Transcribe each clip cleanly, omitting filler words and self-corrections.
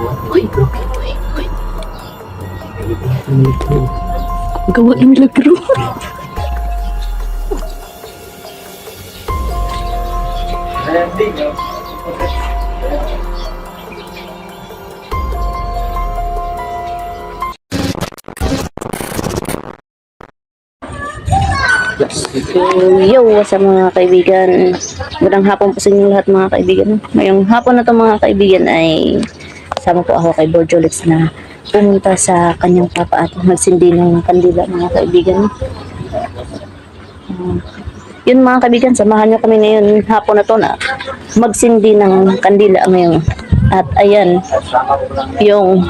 Uy, uy. Gawa ng milagro. Yo, sa mga kaibigan. Magandang hapon po sa inyo lahat mga kaibigan. Ngayong hapon na to mga kaibigan ay sama po ako kay Borjolix na pumunta sa kanyang papa at magsindi ng kandila mga kaibigan. Yun mga kaibigan, samahan nyo kami ngayon hapon na to na magsindi ng kandila ngayon. At ayan, yung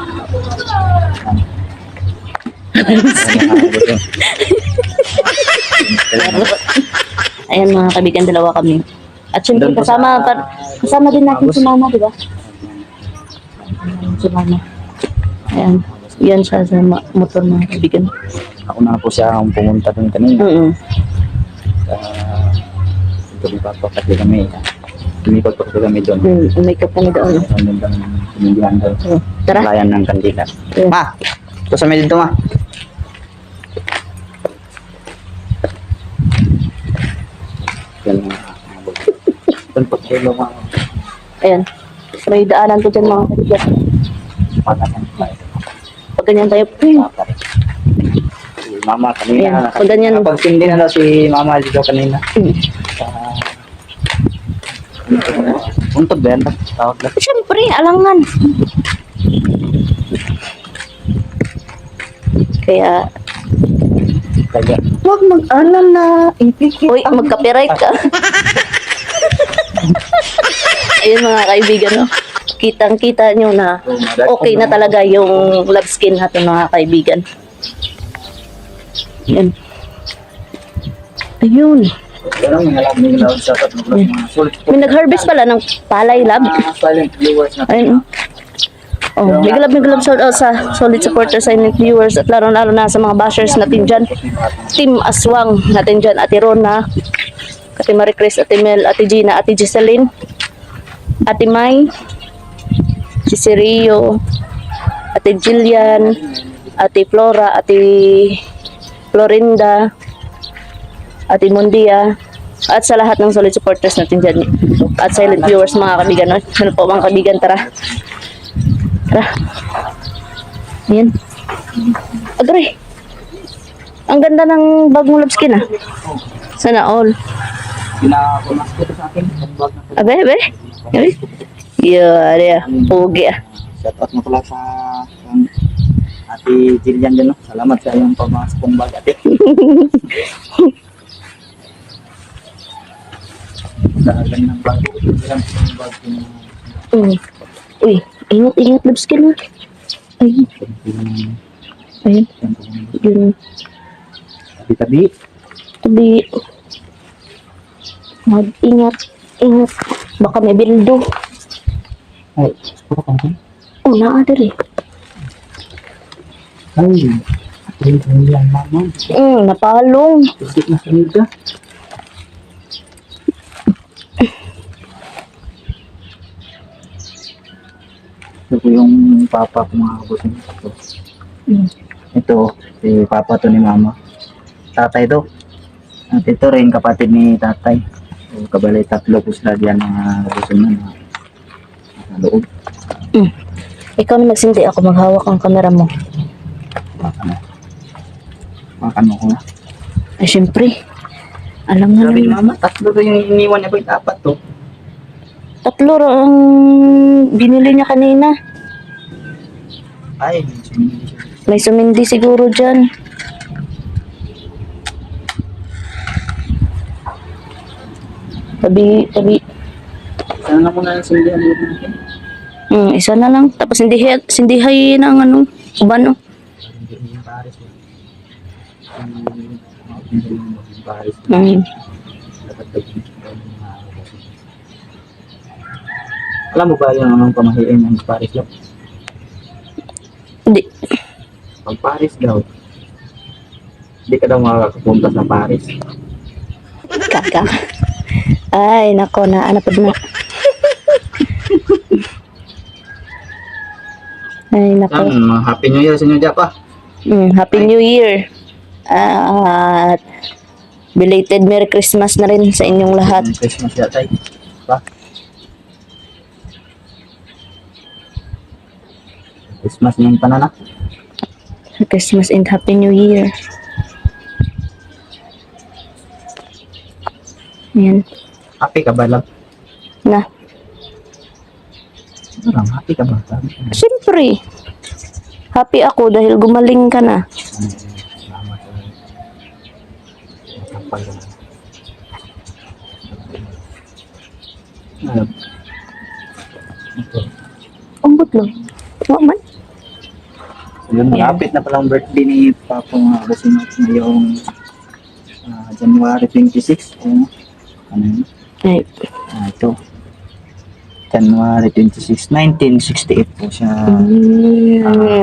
ayan mga kaibigan, dalawa kami. At syempre kasama din natin si mama, di ba? Si mama. Ayan. Yan siya sa motor mga kaibigan. Ako na po siya ang pumunta doon kanina. Ito ni Papa kasi kami. Lumipot po kami doon. Umikot kami doon. Ang gandang pinilihan doon. Tara. Layan ng kandila. Ma! Ito sa dito ma. Yan mga. Doon po kayo ma. Ayan. May daanan po dyan mga kaibigan. Pag ganyan tayo, Si Mama kanina. Ayan, pag ganyan. Napagsindi na daw si Mama dito kanina. Untog ba yan? Tawag na. Siyempre, alangan. Kaya, Kaya. huwag mag-alam na implicate. Uy, mag-copyright ka. Ayun mga kaibigan, no? Kitang-kita nyo na okay na talaga yung love skin natin mga kaibigan. Yan. Ayun. May nag-harvest pala ng palay lab. Silent viewers na. Ayun. Oh, big love sa solid supporters, silent viewers at lalo-lalo na sa mga bashers natin dyan. Team Aswang natin dyan. Ate Rona, Ate Marie Chris, Ate Mel, Ate Gina, Ate Giseline, Ate May, si Rio, Ate Jillian, Ate Flora, Ate Florinda, Ate Mundia, at sa lahat ng solid supporters natin dyan. At silent viewers mga kaibigan. No? Ano po mga kaibigan, tara. Tara. Ayan. Agre. Ang ganda ng bag mo love skin ah. Sana all. Pinakumas ko sa akin. Abe. Yeah. Pugi ah. Shout out mo pala sa Ate Jillian din. No? Salamat sa iyong pamaskong bag ate. Dahil ng bag. Uy, ingat love skin ah. Ayun. Yun. Tabi-tabi. Tabi. Mag-ingat. Baka may bildo. Ay, puro kang kan? Oh, naadari. Ay, ate Jillian mama. Napalong. Isip na kanida. Ito po yung papa ko mga kabutin. Ito, si papa to ni mama. Tatay to. At ito rin kapatid ni tatay. So, kabalay tatlo po sila diyan mga kabutin na nasa loob. Ikaw na magsindi, ako maghawak ang kamera mo. Makan mo ko na. Ay, syempre. Alam nga Sabi ni naman. mama, tatlo to yung iniwan niya po yung apat to. Tatlo ang binili niya kanina. Ay, May sumindi siguro dyan. Tabi. sana na muna yung sindihan dito natin. Isa na lang. Tapos sindihay ng ano, uban oh. Yung Paris. Yung Paris. Alam mo ba yung anong pamahiin ng Paris daw? Hindi. Pag Paris daw, hindi ka daw makakapunta sa Paris. Kaka. Ay, nako na. Ano pa na? Ay, nako. Happy New Year sa inyo, Japa. Happy New Year. At belated Merry Christmas na rin sa inyong lahat. Christmas ya, tay. Pa. Christmas ng panana. Christmas and Happy New Year. Yan. Happy ka ba, love? Na. Parang happy ka ba? Siyempre. Happy ako dahil gumaling ka na. Salamat. Kapal ka na. Ambot lang. Man. Yun, malapit na palang birthday ni Papa mga kasinot ngayong January 26. Ano yun? Ay. Ito. January 26, 1968 po siya.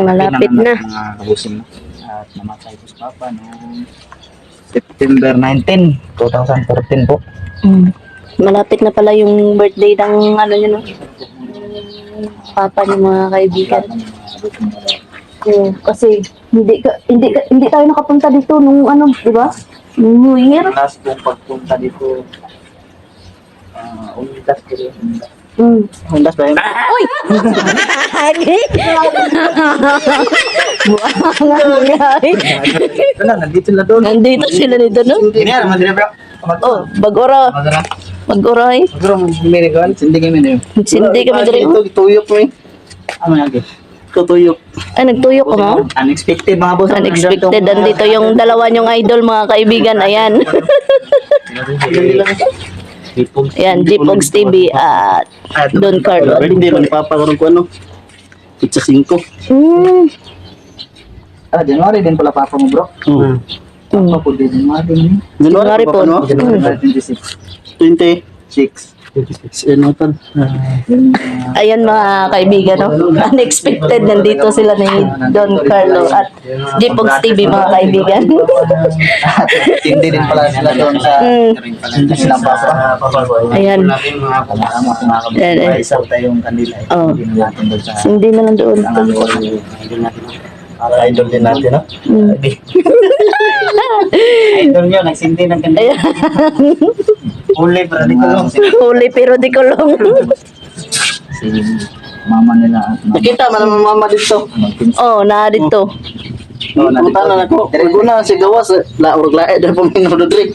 Malapit na. Mga kabusin. At namatay po si Papa noong September 19, 2014 po. Malapit na pala yung birthday ng ano nyo, no? Papa ng mga kaibigan. Kasi hindi tayo nakapunta dito nung ano, di ba? New Year. Last pong pagpunta dito, Undas ko rin. Undas ba yun? Uy! Wala, nandito na doon. Nandito sila nito, no? Hindi yan, madali bro. Oh, bagora. Madala. Bagora eh. Bro, American, hindi kami na yun. Sindi kami diri. Ito, tuyok mo eh. Ano yan? Ito, tuyok. Ay, nagtuyok ko mo? Unexpected mga boss. Unexpected. Nandito yung dalawa niyong idol, mga kaibigan. Ayan. Ayan, G-Pogs TV at Don Carlo. Hindi man ipapakaroon ko ano. Pizza 5. January din pala papa mo bro. Papa po din, January. January po. no? January 26. 26. Ano tal? Ayan mga kaibigan, no? Unexpected, nandito sila ni Don Carlo at G-Pogs TV, mga kaibigan. Hindi din pala sila doon sa hindi silang papa. Ayan. Mga Ayan. isa tayong kanila. Oh. Hindi natin doon sa Hindi na lang doon. Idol din natin, no? idol nyo, nagsindi ng kanila. Ayan. Uli, pero di ko lang. Huli pero di kulong. Si mama nila at Nakita man ang mama dito. Oh, na dito. Punta na ako. Guna si gawas la urag lae dahil paminaw do diri.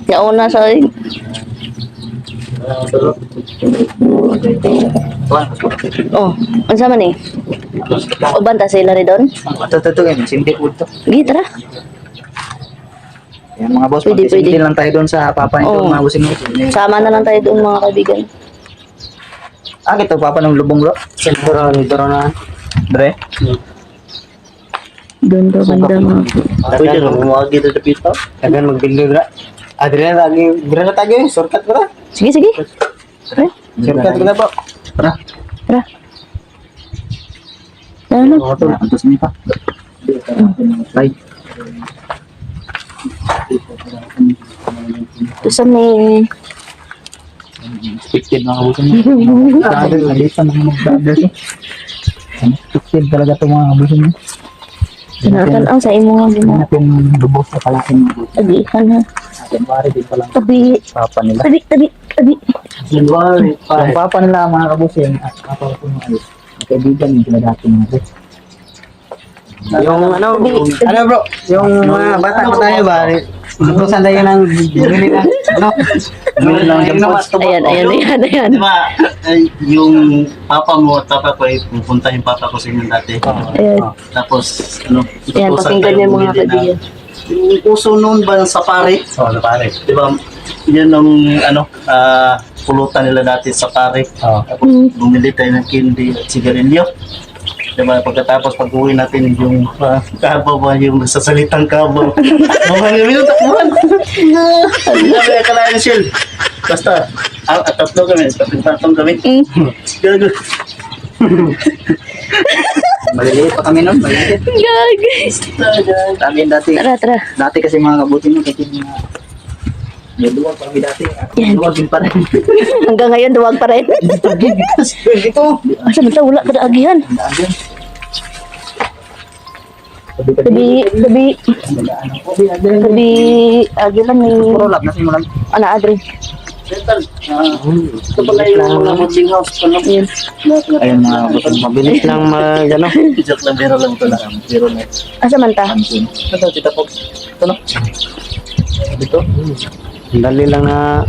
Yauna sa oh, unsa man eh? Uban ta sila rin doon? Ito, nagsindi po ito. Sige, tara. Yan mga boss, Pwede, magsindi pwede. lang tayo doon sa papa nito, Oo. mga busing mo. Sama na lang tayo doon, mga kaibigan. Ito papa ng lubong bro. Daro na. Dre. Doon daw, banda mga. Ako dyan, umuwagi dito sa pito. Kagan magbildo dra. Adrian lagi, dira na tayo, shortcut ko na. Sige, sige. Tara, Shortcut ko na po. Tara. tara. Tara na. Antos niyo pa. Bye. Ito sa may... Expected mga busing mo. Nalita ng mga brothers eh. Unexpected talaga ito mga busing mo. Sinatan ang sa imo nga Hindi gina. natin lubos sa kalaking mga busing. Tabihan ha. January din pala Tabi. papa nila. Tabi. January Yung papa nila mga kabusing at papa ko nung alis. Kaibigan yung sila dati mga boss. Yung ano bro, yung mga bata pa tayo ba? Utusan tayo ng bumili ng ano? Bumili ng jampos. Ayan. Di ba, yung papa mo at papa ko ay pupunta yung papa ko sa inyo dati. Ayan. Tapos, ano, Ayan, utusan pakinggan tayo niyo mga bumili ng- kaibigan. Yung uso noon ba ng safari? Oh, na pare. Di ba, yun ang ano, pulutan nila dati sa pare. Oh. Tapos bumili tayo ng candy at sigarilyo. Diba, pagkatapos pag-uwi natin yung kabaw ba, yung nasasalitang kabaw. Mga ngayon, takbuhan. Sabi ka na yun, Shell. Basta, tatlo kami, tatlo kami. Gago. Maliliit pa kami nun, maliliit. Guys. Sabi dati, Tara. dati kasi mga kabuting mo, kasi mga May duwag pa kami dati. Yan. Duwag din pa rin. Hanggang ngayon, duwag pa rin. Ito. Asa ba ito? Wala ka na agihan. Daan yan. Tabi, agihan ni... Puro lap na simulan. Ana, Adri. Ito pala yung mga boarding house. Yan. Ayun mga butong Mabilis lang ano. Joke lang, biro lang ito lang. Biro lang. Asa man ta? Pansin. Ito, Tita Fox. Ito no? Dito. Dali lang na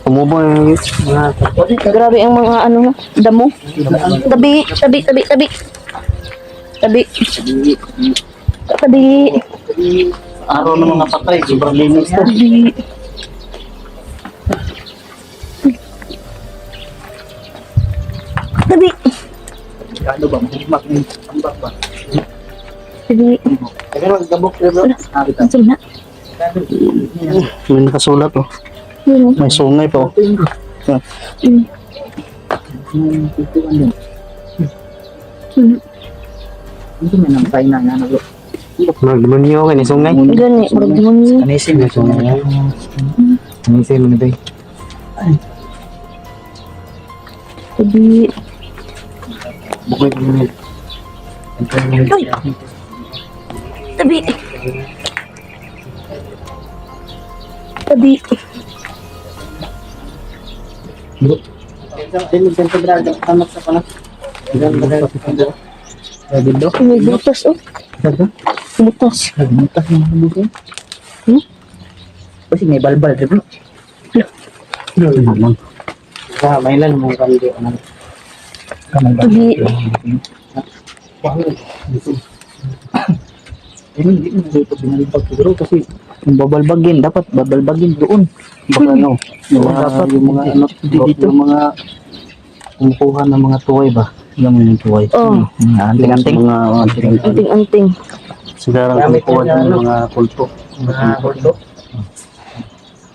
umubo yung mga Grabe ang mga ano, damo. Tabi. Araw ng mga patay. Sobrang linis to. Tabi. Tabi. Ano ba? Mahigmak ni ambak ba? Tabi. Kaya magdabok rin bro. Nakita. Asa na? may nakasulat oh. Yun. May sungay pa oh. Mm. Mm. Hindi may nampay na nga bro. Magmunyo ka ni sungay. Gani, murag mo ni. Kanisin na sungay. Kanisin mo na ba? Tabi. Bukoy mo na. Uy! Tabi. Tabi. Tamak sa panas. Dito. May butas oh. Butas. Nagmutas yung mga buko. Kasi may balbal rin bro. May lan mo kan di ano. Tabi. Hindi mo dito binalibag siguro kasi yung babalbagin, dapat babalbagin doon. Baka ano, Dapat yung mga ano dito. yung mga kumukuha ng mga tuway ba? Yung tuway. Oh, Mga anting-anting. Mga anting-anting. anting-anting. Sigara kumukuha ng mga kulto. Kulto.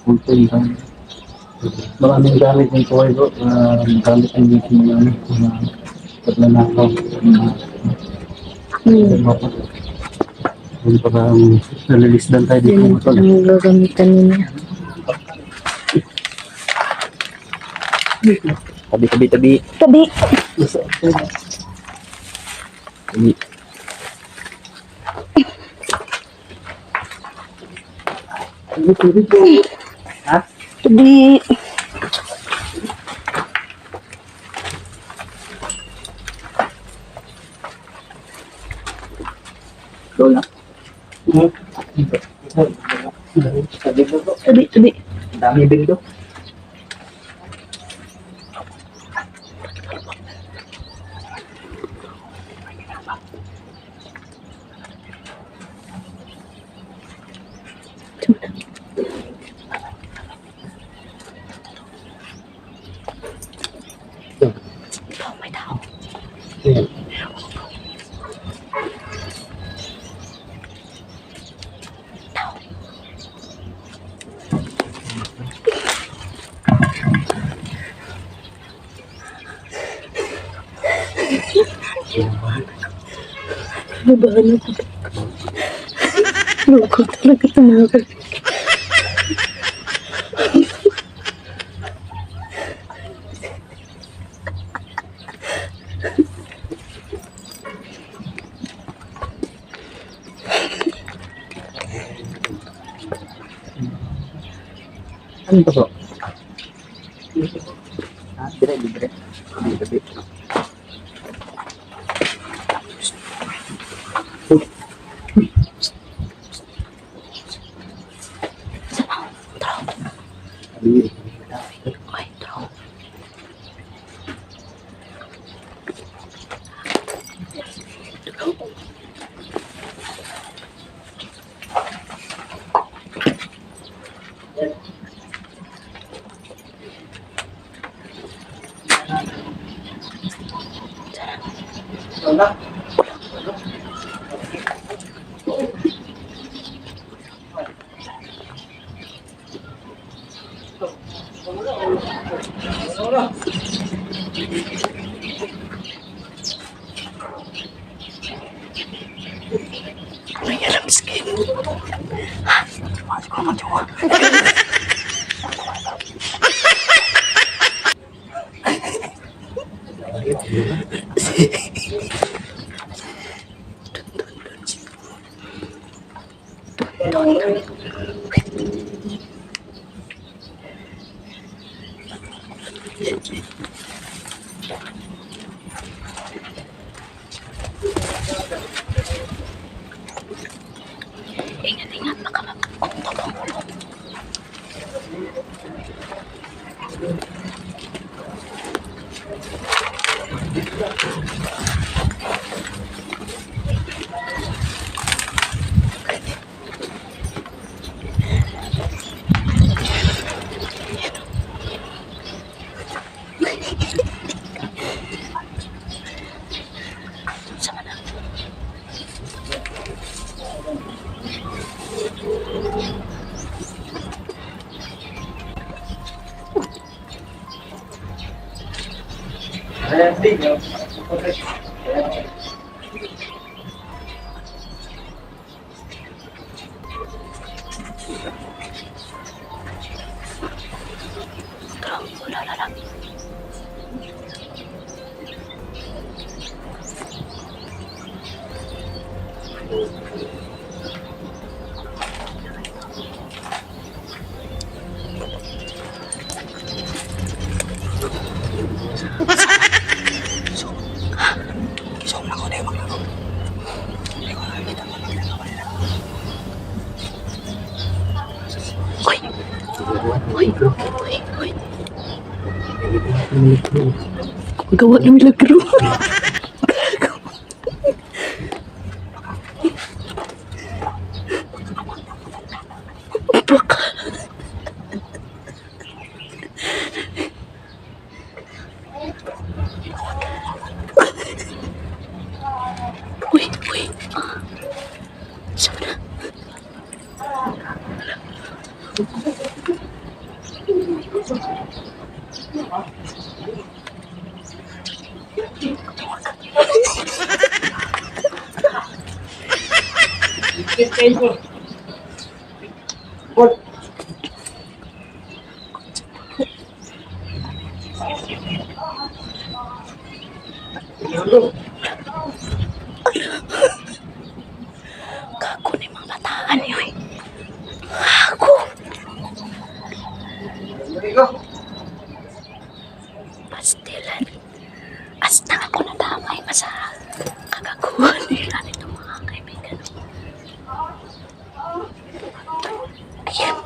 Kulto yung maraming gamit ng tuway bro. Gamit ang dito mga ano, mga pagnanakaw. Yung parang nalilisdan tayo dito Yan mga tol. ang gagamitan niya. Tabi. Tabi. Tabi. Lola. Tabi. Dami bildo. Oh, may tao. Nabahan ako. Loko talaga ito mga kapatid. Ano ba so? Libre. Libre. Ay, tao. May alam skin. Ha? Mas ko Ingat-ingat, baka magpapagpapag. Sama na. Wala, wala, wala. Uy! Uy! Uy! Uy! Gawa ng milagro. Baka. Uy! Uy! Saan na? Gago ni mga bataan yun. Gago. Pastilan. Hasta ako nadamay pa sa kagaguhan nila nito mga kaibigan. Ayan.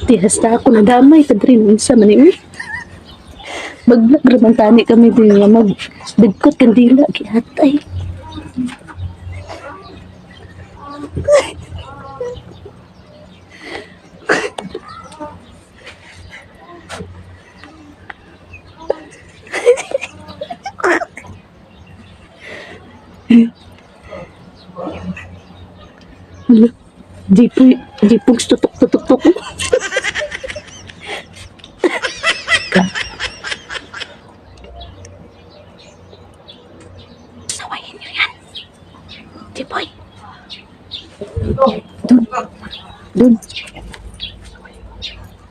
Di hasta ako nadamay kadrin sa manimi. Maglagraman tani kami din nga magbigkot kandila gihatay. Hala, di po tutok-tutok-tutok. Sawayin niyo yan. Di boy. Dun.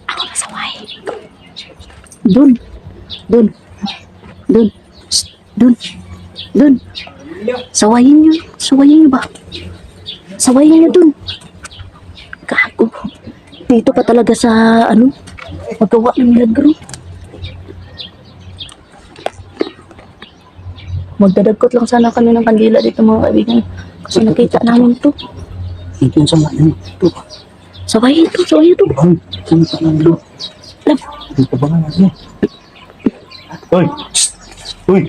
Ako nasaway. Dun. Shh, dun. Sawayin niyo ba? Sawayin niyo dun. Gago. Dito pa talaga sa magawa ng milagro. Magdadagkot lang sana kami ng kandila dito mga kaibigan. Kasi nakita namin to. Ito yung sama yun. Ito. Sawayin to. Bang, saan pa lang ito? Alam, Ito ba nga natin? Uy! Uy!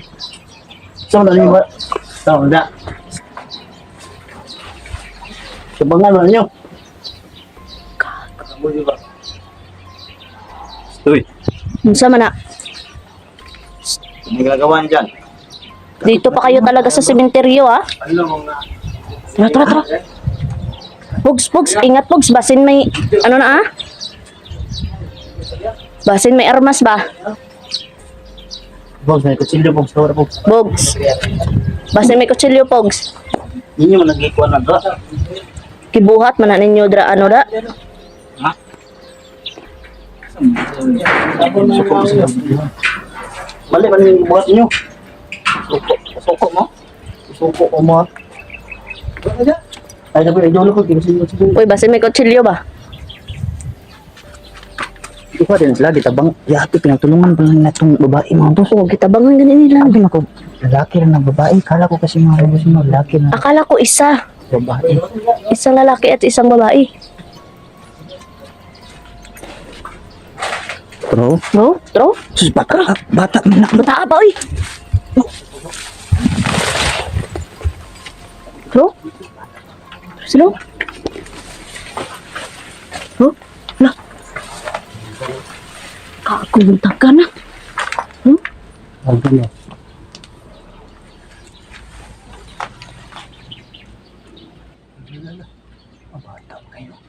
Saan na ba? Saan na? Sa bangal nyo? Uy! sama na. May gagawin dyan. Dito pa kayo talaga sa sementeryo ha. Tara. Pugs, ingat Pugs. Basin may, Basin may armas ba? Bogs, may kutsilyo, Bogs. Tawara, Bogs. Bogs. Basta may kutsilyo, Pogs. Ninyo man nag-ikuan na dra. Kibuhat man na ninyo dra ano da. Suko mo sila. Mali man yung buhat nyo. Suko mo? Suko ko mo. Ay, sabi, idolo ko. Kinasin. Uy, basta may kutsilyo ba? Ito pa din sila, gitabang, yati, pinagtulungan pa lang na itong babae mga boss. Oo, kitabangan ganin nila. Sabi na ko, lalaki rin ng babae. Kala ko kasi mga boss mo, lalaki na Akala ko isa. babae. Isang lalaki at isang babae. Bro, No? Tro? sus, bata man na. Bata ka pa, uy. Tro? Sino? Tro? Lah. Kakuntag ka na. Agad na.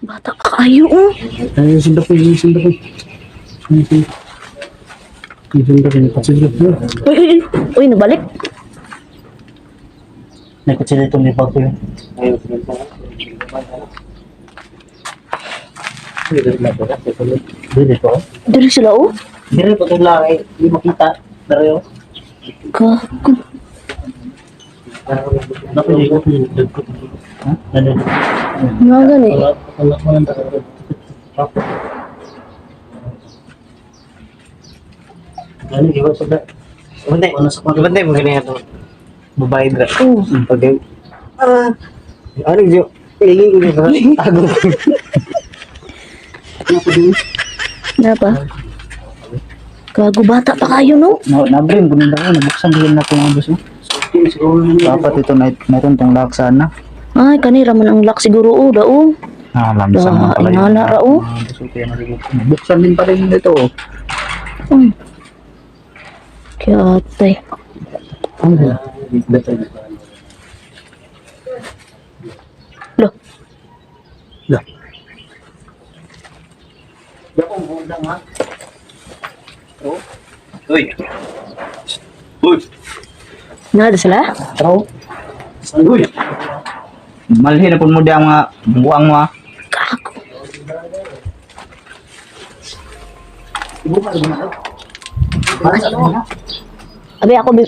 Bata ka kayo, oh. Ay, sundok ko. Yung sundok ko. Uy, uy, uy. Uy, nabalik. May kutsilyo itong lipa ko yun. Dili ko. Dili sila, oh. Dili ko itong laki. Hindi makita. Dari ko. Kaku. Napili ko. Ha? Nandun. Nga gani. Wala ko lang talaga. Gani, iwan sa dahil. Bantay, Ano sa pag- bantay mo ganyan ito. Babae dra. Oh. Pag ano yung iling ko sa tago. Napa? Gago, bata pa kayo, no? Nabring, kunin ako, nabuksan din na ito mga boss mo. Dapat ito, mayroon itong lock sana. Ay, kanira man ang lock siguro, oh, da, oh. Alam sa mga pala yun. Ingana ra, oh. Buksan din pa rin ito. Kaya, tay. Lo, Uy! Uy! nada sila? Pero, Uy! malhin na po mo di ang mga buwang mo. Gago. Abi, ako, bi...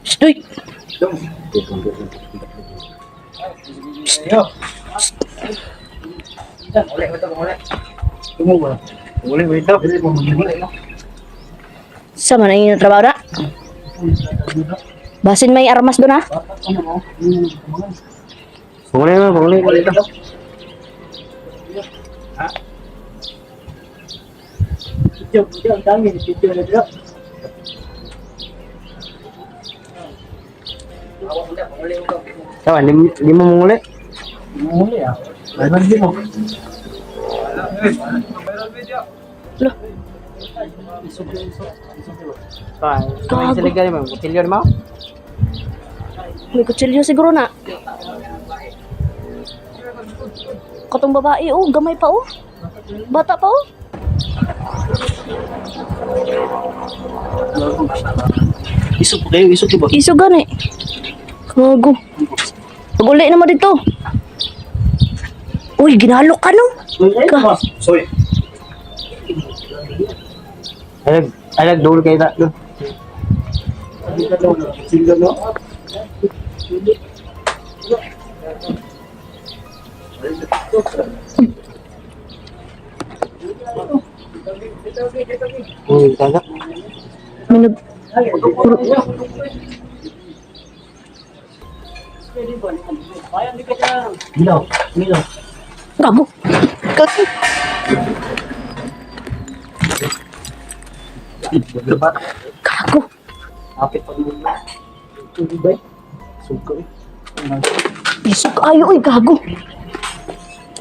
Shh, uy. Sama na yung trabaho na? Basin may armas doon, ha? Panguli mo ito. Tawa, di mo manguli. Lo, Kaya sila gani mo, kutilyo mo. may kutsilyo siguro na. Katong babae, oh. Gamay pa, oh. Bata pa, oh. Isok po kayo, isok ba? Iso gani. Gago. Pag-uli naman dito. Uy, ginalok ka, no? Ka. Sorry. Alag dul kayo ta. Kagak. Minag... Milaw, milaw. Gago. Gago. Gago. Kapit pa muna. Tuloy ba? Suka eh. Isok ayo, uy. Gago.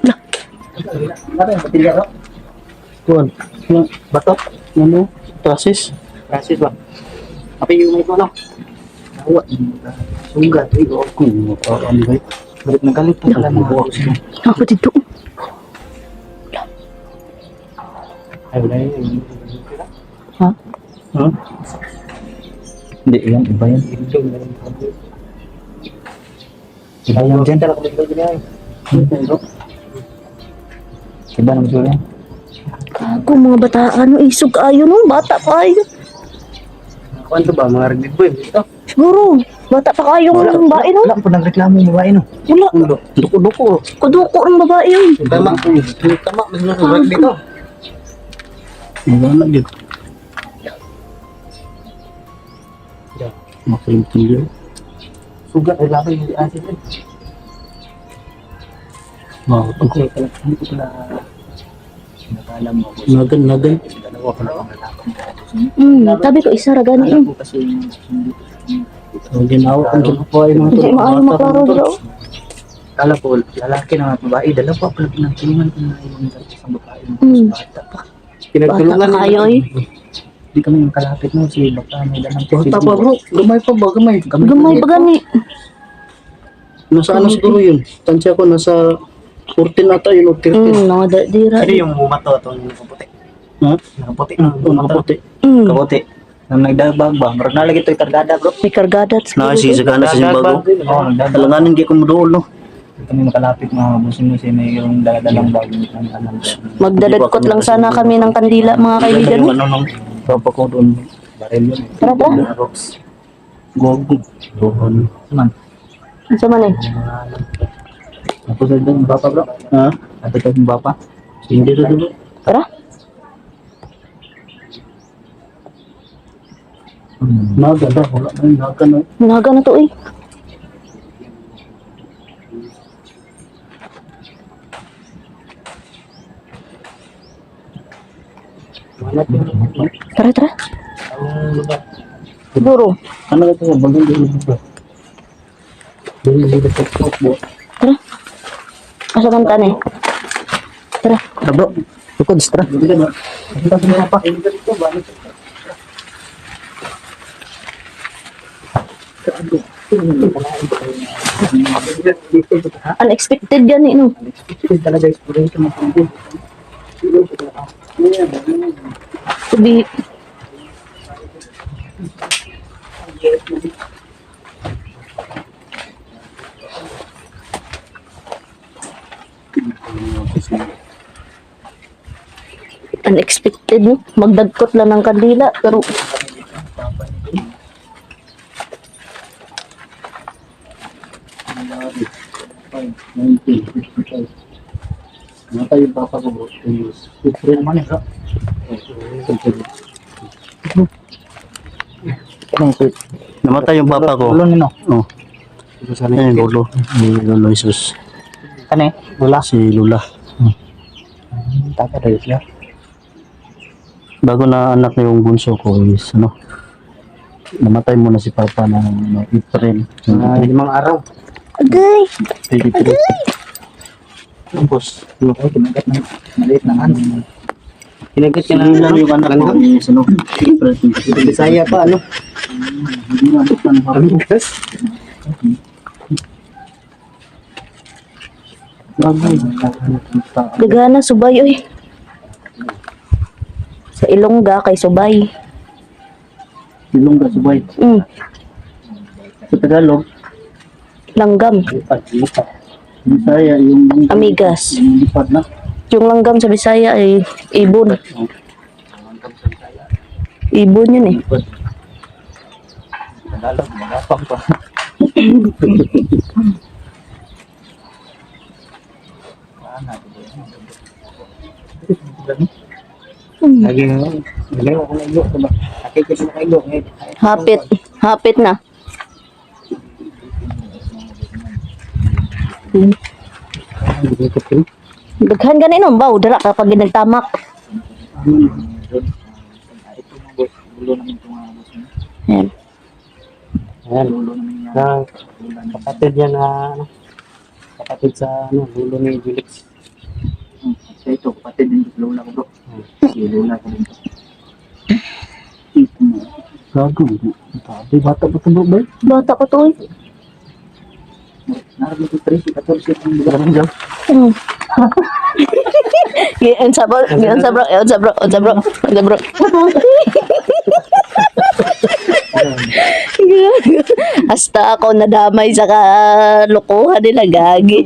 Lah. Ano yung patilya ko? Tuwan. Yung batok? Ano? Trasis? Trasis ba? Apa yung may ano? Nawa. Sugat. Ay, ako. Ano ba? Balik na galit. Alam mo buwak siya. Apa dito? Ay, wala yun. Ha? Huh? Hindi, yan. Iba yan. Iba yan dyan. Iba naman sila. Ako, mga bata, ano, isog ayo no, bata pa ayo. Kuan to ba? Mga rugby boy. Ito. Siguro, bata pa kayo ng babae no? Wala po nagreklamo yung babae, no? Wala, Duko-duko. kuduko ng babae yun. Tama. Tama. Mas mga rugby to. Wala yun. Makalimtin sugat ay labay yung asin din. Wow, okay. Hindi ko pala Nakalam mo. nagan. Dalawa pa lang ang lalakad. Sabi ko, isa ra gani yun. Ako kasi yung So, ginawa ang ginawa yung mga Hindi maayo maklaro daw. kala ko, lalaki na mga babae, dalawa pa lang pinagtulungan ko na yung isang babae. Bata pa. pinagtulungan Bata pa kayo eh. Hindi kami yung kalapit mo, si baka may dalang Bata pa bro, gamay pa ba? Gamay. Gamay pa gani. Nasa ano siguro yun? Tansya ko nasa 14 ata yun o 13. Mga dira. Ano yung bumato itong nakaputi? Ha? Nakaputi. Oo, nakaputi. kabuti. Nang nagdabag ba? Marag nalagay ito yung kargada, bro. May kargada at siguro. Nakasisagana sa simbago. Oo, nagdabag. Alanganin di ko mo doon, no? Hindi kami makalapit mga busin mo siya may yung daladalang bag ng alam. Magdadagkot lang sana kami ng kandila, mga kaibigan. Yung ano nung papa ko doon. Baril yun. Tara, tara. Rocks. Gogo. Doon. Man. Sa man eh. Ako sa doon, bapa, bro. Ha? Ate ka yung bapa. Hindi na doon. Tara. Naga ba? Wala na yung naga na. Naga na to eh. Tara, tara. Siguro. Ano ito sa bagong doon ba? Doon dito sa po. Tara. Asa man tani? Tara. Tara, bro. Tukod, tara. Hindi na. Hindi ka sa pa. Unexpected yan eh, no? Talaga, exploration mo. Sabi, unexpected, no? Magdagkot lang ng kandila, pero Mata yung papa ko bro. Pipre naman eh bro. Namatay yung papa ko. Ulo nino. Oh. Eh, lolo. Lolo Jesus. Kani? Lula. Si Lula. Taka dari siya. Bago na anak na yung bunso ko is ano. Namatay muna si papa ng April. 5 araw. agay. Tapos, Ay, kinagat ng maliit na ano. kinagat ka lang yung anak ko is ano. Bisaya pa ano. Hindi na ito ng Amigas. Gagana, subay, oy. Sa Ilongga, kay subay. Ilong ka subay. Sa Tagalog, Langgam, lipat. Bisaya yung amigas. yung lipat na. Yung langgam sa Bisaya ay ibon. Ibon yun eh. Lipat. Tagalog, magapang pa. Lagi na. Lagi ako na ilo. Nakikita na ilo. Hapit. Hapit na. Daghan ganin no, baw dira kapag ginagtamak. Ulo namin itong Ayan. Ayan. Kapatid yan na ano. Kapatid sa ano, dulo ni Julix. Sa ito, kapatid din sa lola ko, bro. Si lola ko din. Gago. Sabi, bata pa ito bro ba? Bata ko to eh. Narabi ko 13, 14 ang bulan dyan. Hmm. Yan sa bro. Yan sa bro. Yan sa bro. Yan sa bro. Yan sa bro. Hasta ako nadamay sa kalokohan nila, gagi.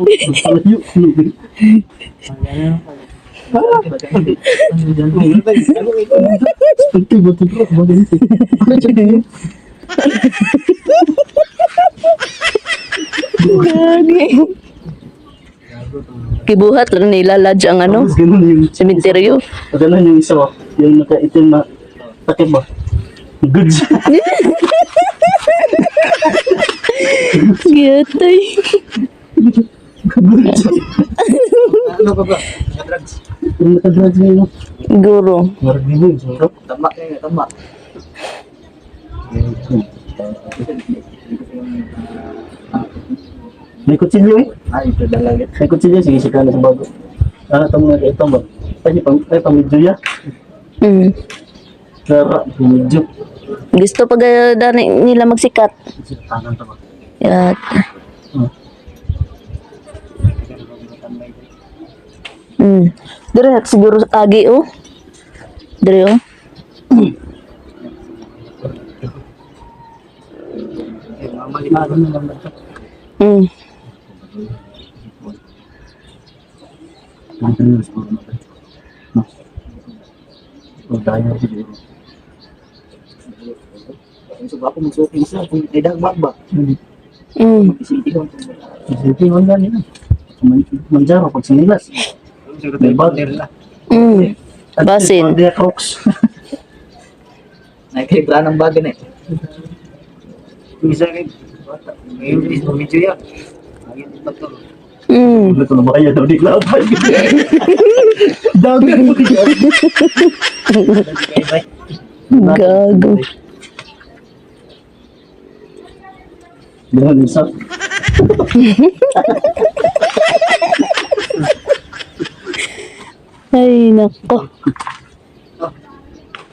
Gagi. Kibuhat lang nila lodge ang ano, Ganun yung, sementeryo. ganun yung isa ba? Yung nakaitim na takip ba? Good siya. Giyatay. Ano ba ba? Drugs. Yung nakadrugs na yun. Guro. Marami yun. Sarap. Tama kayo, tama. May kutsilyo eh. Ito dalaga. May kutsilyo. Sige, sige na sa bago. Ito mga ito ba? Ay, pamidyo ya. Mm. Sarap. Pamidyo. Gusto pag nila magsikat. Tangan to ba? Yat. Dire na siguro agi oh. Dire oh. Malimado na lang ito. Mm. Mantan nyo siguro na ito. No. O, dahil siguro. So ba ako magsuking sa kung idagbag ba? Mm. Isiti ko. Isipin mo na nila. Manjaro pag sinilas. May bag. Mm. Basin. Dia Crocs. Nakikibra ng baga na eh. Isa kay bata. Ngayon is medyo yan. Ngayon ito to. Mm. Ito na ba kaya daw di laban? Dami mo kaya. Gago. Ganun isa. Ay, nako.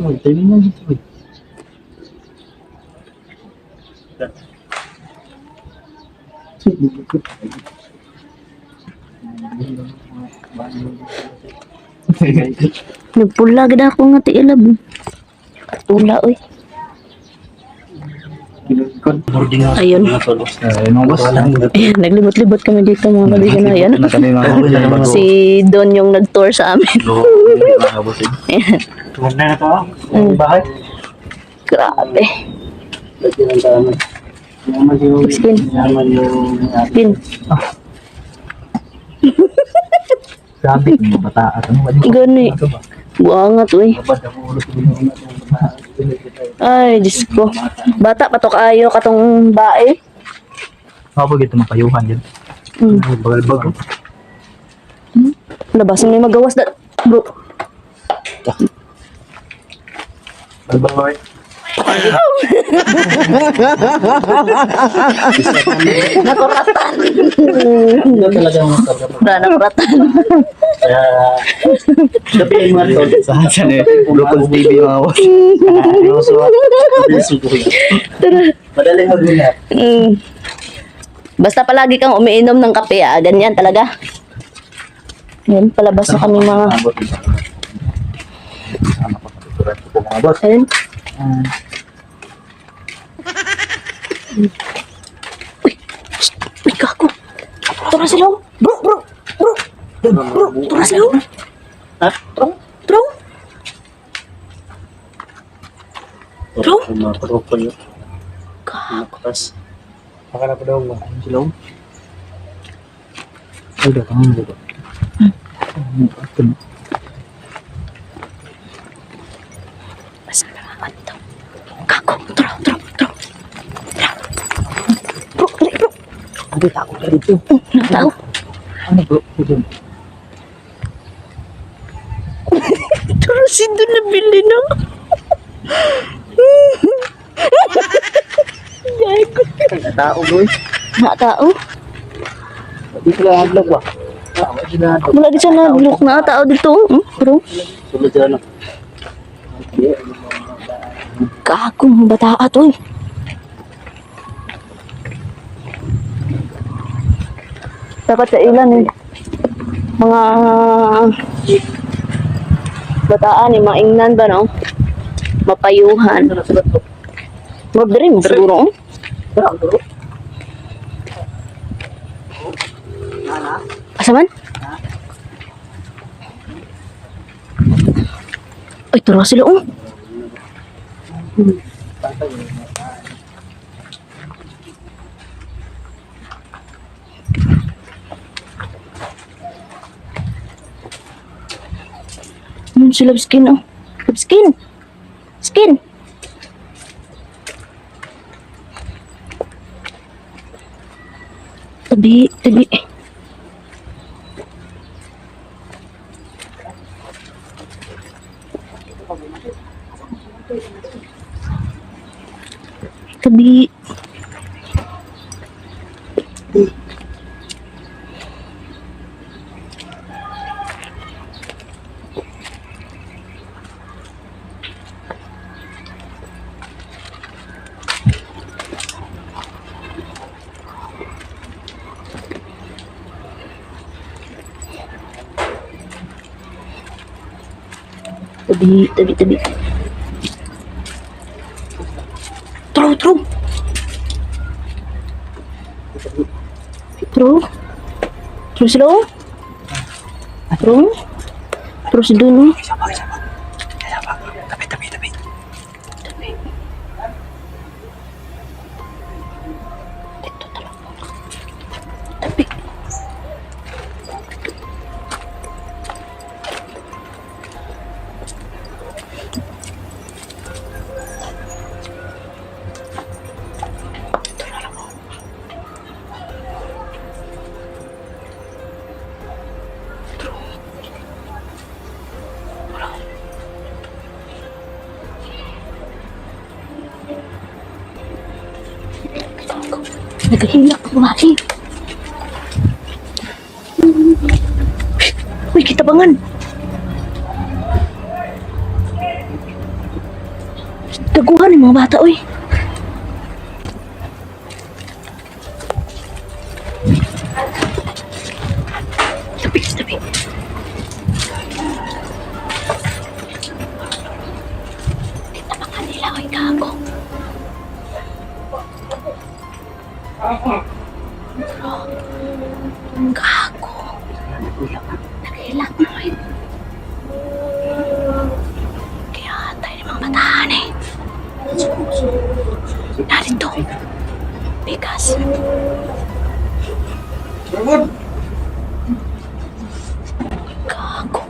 Ay, tayo na dito. Nagpula gid ako nga ti ilab. Pula oy. Ayun. Ayan, naglibot-libot kami dito mga kaibigan na yan. Si Don yung nag-tour sa amin. Ayan. Tuwan na ito. Mm. Bakit? Grabe. Naman yung... Spin. Naman yung... Pin. Grabe, mga bata at ano ba? Gani. Buangat uy. Ay, Diyos ko. Bata pa to kaayo katong bae. Kapag ito mapayuhan yun. Mm. Bagal-bagal. Labasan may magawas na. Bro. Bye-bye. Nakuratan. Ano talaga ang masarap? Nakuratan. Kaya... Sabihin mo ito. Saan siya na Locals TV mga boss. Madaling magulat. Mm. Basta palagi kang umiinom ng kape, ah. Ganyan talaga. Yan, palabas na kami mga... Mga boss. Ayun. Uy, kako. Ito na sila. Bro. Ito na sila. Ha? Bro. Mapatok pa yun. Mapakas. Makanap daw mo. Sila mo? Ay, datang mo ba? Basta naman ito. Kako. Bro. Bro. Hindi, takot ka dito. Natao. Ano bro? Pero si doon nabili na. Gago. Tao bro. Tao. Hindi sila hadlog ba? Hindi sila hadlog. Wala di siya na-block na tao dito. Bro. Sulod sila na. Gagong bata to eh. Dapat sa ilan eh. mga bataan ni mga ingnan ba no? Mapayuhan. Murag diri mo siguro. Asa man? Ay, tara sila si Love Skin Love Skin. Skin. Tabi. Tabi. Tabi. True. True sila True si Duno. Tabi. Dito talaga. Tabi. Nagahilak ang babae. Uy, kitabangan. Taguhan yung mga bata, uy. Tabi. Kitabangan nila, uy, gago. Gago. Naghilak mo eh. Kaya tayo ng mga bataan eh. Narito. Bigas. Gago.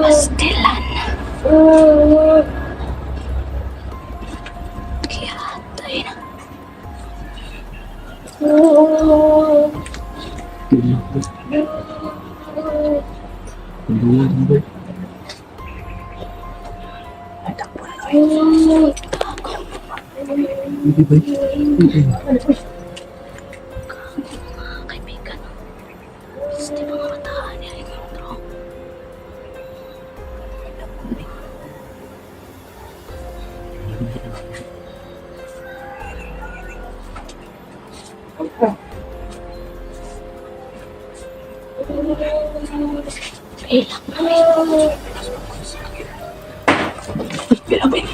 Pastilan. Kaya tayo na. Kaibigan. Pasti mga bataan niya rin bro. Bilang namin.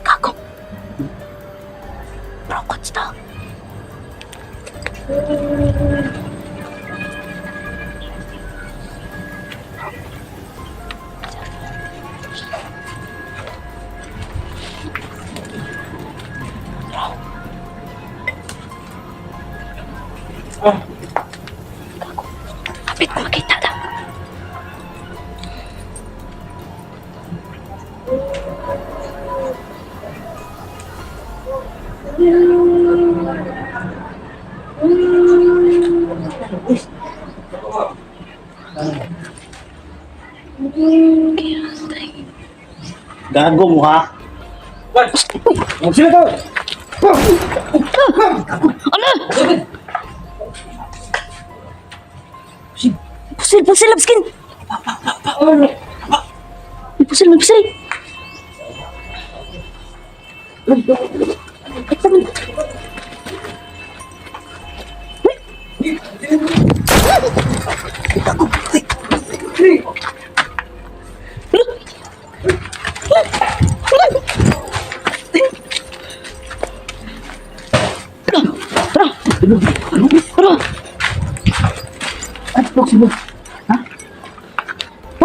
Gago. Brokots daw. Gago. Kapit makita daw. Gago mo ha? Sino to? Pusil, labskin! May pusil, may pusil!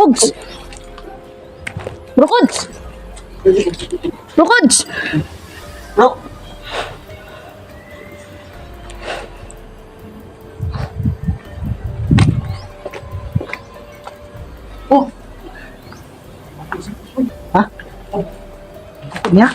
Pogs! Brokods! Brokods! Bro. Oh. Ha? Niya?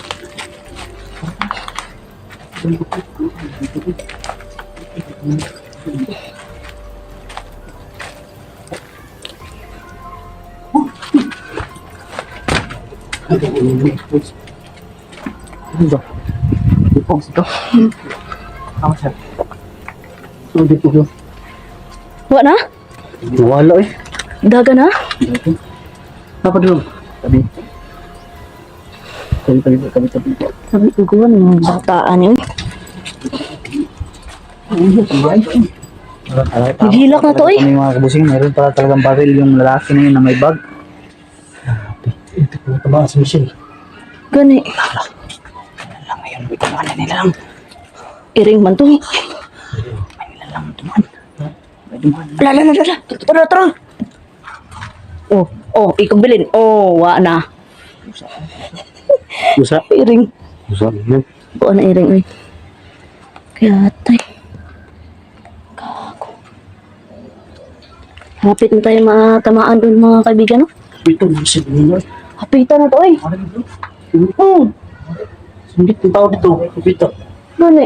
Ano ba? Ipong ito. Ako sir. Sulit ko. Wa na? Nawala eh. Daga na? Apa dulu? Tadi. Tabi. Sabi ko gawa ng bataan yun. Naghilak na to eh. May mga kabusing, mayroon pala talagang baril yung lalaki na yun na may bag. Ito po tama si Michelle. Gani. Lang ngayon, may kumana nila lang. Iring man to. May nila lang duman. May duman. Lala. Tara. Oh, ikaw bilin. Oh, wa na. Busa. Iring. Busa. Buo na iring eh. Kaya tay. Gago. Hapit na tayo matamaan doon mga kaibigan, no? Ito Michelle. Hapitan na to eh. Sundit yung tao dito. Ito. Gani.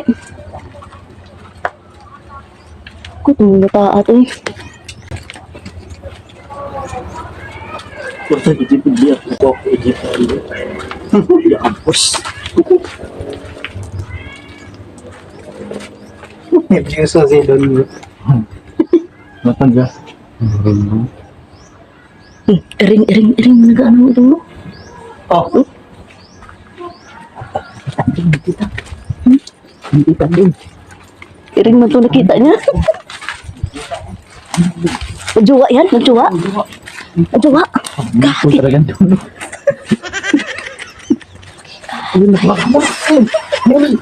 Kung tumulata ato eh. Basta ijipin dia. Ito. Ijipin dia. Ya ampus. Biasa sih dan Matan dyan. Iring. Nag-ano ito mo? oh. Hindi ka din. Iring man to nakita niya. Nagjuwa yan? Nagjuwa? Kung talagang tulo. Bulin.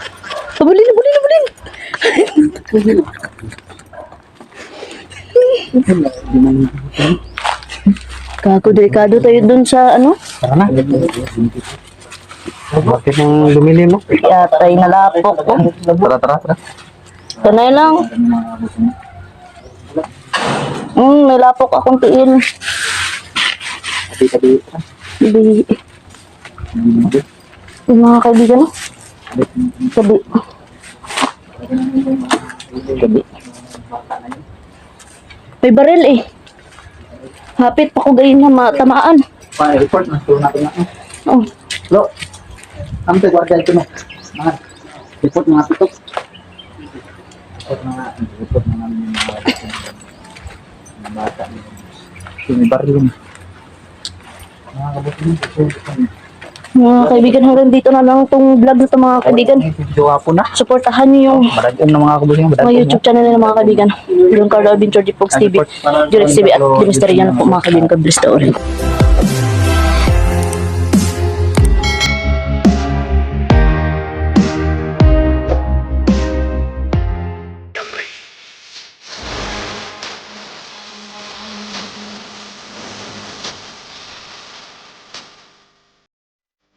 Kako, delikado tayo dun sa ano? Tara na. Bakit yung lumili mo? Yatay nalapok ko. Tara. Sanay lang. May lapok akong tiil. Tabi. Hindi. Yung mga kaibigan no? Sabi. May baril eh. Hapit pa ko gayin na matamaan. Pa-report na. Tulong natin na. Oh. Bro. Kami tayo guardia ito no. Mga report mga pitok. Report na namin yung mga bata. Yung may baril yun. Mga kabusing. Mga kaibigan, hanggang dito na lang itong vlog na ito mga kaibigan. Jowa po na. Supportahan niyo yung Maragong na mga kabusing. mga YouTube channel nila mga kaibigan. Yung Carlo Adventure G Fox TV, Direct TV at Dimisteria na po mga kaibigan. God bless the all.